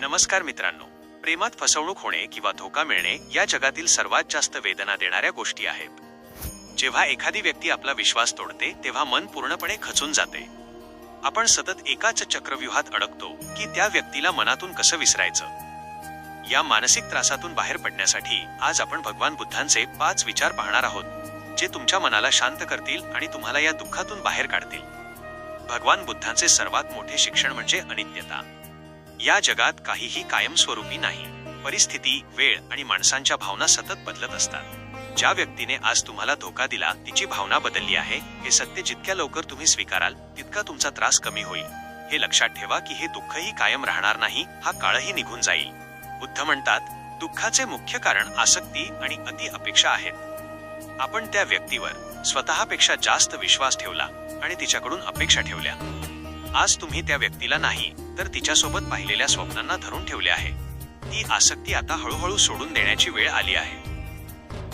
नमस्कार मित्रांनो, प्रेमात फसवणूक होणे किंवा धोका मिळणे या जगातील सर्वात जास्त वेदना देणाऱ्या गोष्टी आहेत. जेव्हा एखादी व्यक्ती आपला विश्वास तोडते तेव्हा मन पूर्णपणे खचून जाते. आपण सतत एकाच चक्रव्यूहात अडकतो की त्या व्यक्तीला मनातून कसं विसरायचं. या मानसिक त्रासातून बाहेर पडण्यासाठी आज आपण भगवान बुद्धांचे 5 विचार पाहणार आहोत, जे तुमच्या मनाला शांत करतील आणि तुम्हाला या दुःखातून बाहेर काढतील. भगवान बुद्धांचे सर्वात मोठे शिक्षण म्हणजे अनित्यता. या जगात काहीही कायमस्वरूपी नाही. परिस्थिती, वेळ आणि माणसांच्या भावना सतत बदलत असतात. ज्या व्यक्तीने आज तुम्हाला धोका दिला तिची भावना बदलली आहे हे सत्य जितक्या लवकर तुम्ही स्वीकाराल तितका तुमचा त्रास कमी होईल. हे लक्षात ठेवा की हे दुःखही कायम राहणार नाही, हा काळही निघून जाईल. बुद्ध म्हणतात, दुःखाचे मुख्य कारण आसक्ती आणि अति अपेक्षा आहेत. आपण त्या व्यक्तीवर स्वतःपेक्षा जास्त विश्वास ठेवला आणि तिच्याकडून अपेक्षा ठेवल्या. आज तुम्ही त्या व्यक्तीला नाही तर तिच्यासोबत पाहिलेल्या स्वप्नांना धरून ठेवले आहे. ती आसक्ती आता हळूहळू सोडून देण्याची वेळ आली आहे.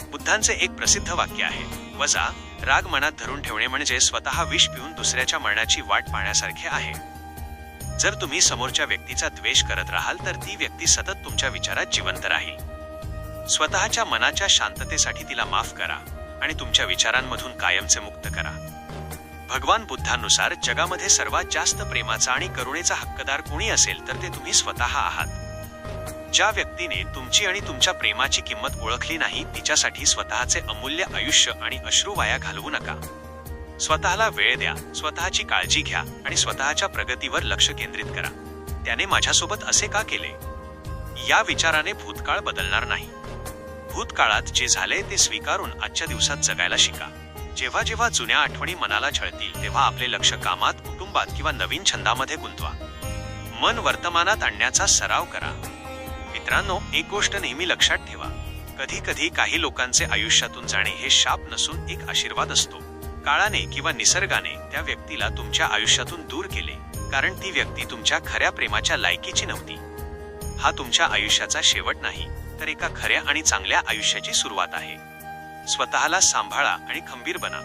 बुद्धांचे एक प्रसिद्ध वाक्य आहे, वजा राग मनात धरून ठेवणे म्हणजे स्वतः विष पिऊन दुसऱ्याच्या मरणाची वाट पाहण्यासारखे आहे. जर तुम्ही समोरच्या व्यक्तीचा द्वेष करत राहाल तर ती व्यक्ती सतत तुमच्या विचारात जिवंत राहील. स्वतःच्या मनाच्या शांततेसाठी तिला माफ करा आणि तुमच्या विचारांमधून कायमचे मुक्त करा. भगवान बुद्धांनुसार जगामध्ये सर्वात जास्त प्रेमाचा आणि करुणेचा हक्कदार कोणी असेल तर ते तुम्ही स्वतः आहात. ज्या व्यक्तीने तुमची आणि तुमच्या प्रेमाची किंमत ओळखली नाही तिच्यासाठी स्वतःचे अमूल्य आयुष्य आणि अश्रू वाया घालवू नका. स्वतःला वेळ द्या, स्वतःची काळजी घ्या आणि स्वतःच्या प्रगतीवर लक्ष केंद्रित करा. त्याने माझ्यासोबत असे का केले या विचाराने भूतकाळ बदलणार नाही. भूतकाळात जे झाले ते स्वीकारून आजच्या दिवसात जगायला शिका. जेव्हा जेव्हा जुन्या आठवणी मनाला छळतील तेव्हा आपले लक्ष कामात, कुटुंबात किंवा नवीन छंदामध्ये गुंतवा. मन वर्तमानात आणण्याचा सराव करा. मित्रांनो, एक गोष्ट नेहमी लक्षात ठेवा, कधी कधी काही लोकांचे आयुष्यातून जाणे हे शाप नसून एक आशीर्वाद असतो. काळाने किंवा निसर्गाने त्या व्यक्तीला तुमच्या आयुष्यातून दूर केले कारण ती व्यक्ती तुमच्या खऱ्या प्रेमाच्या लायकीची नव्हती. हा तुमच्या आयुष्याचा शेवट नाही तर एका खऱ्या आणि चांगल्या आयुष्याची सुरुवात आहे. स्वतःला सांभाळा आणि खंबीर बना.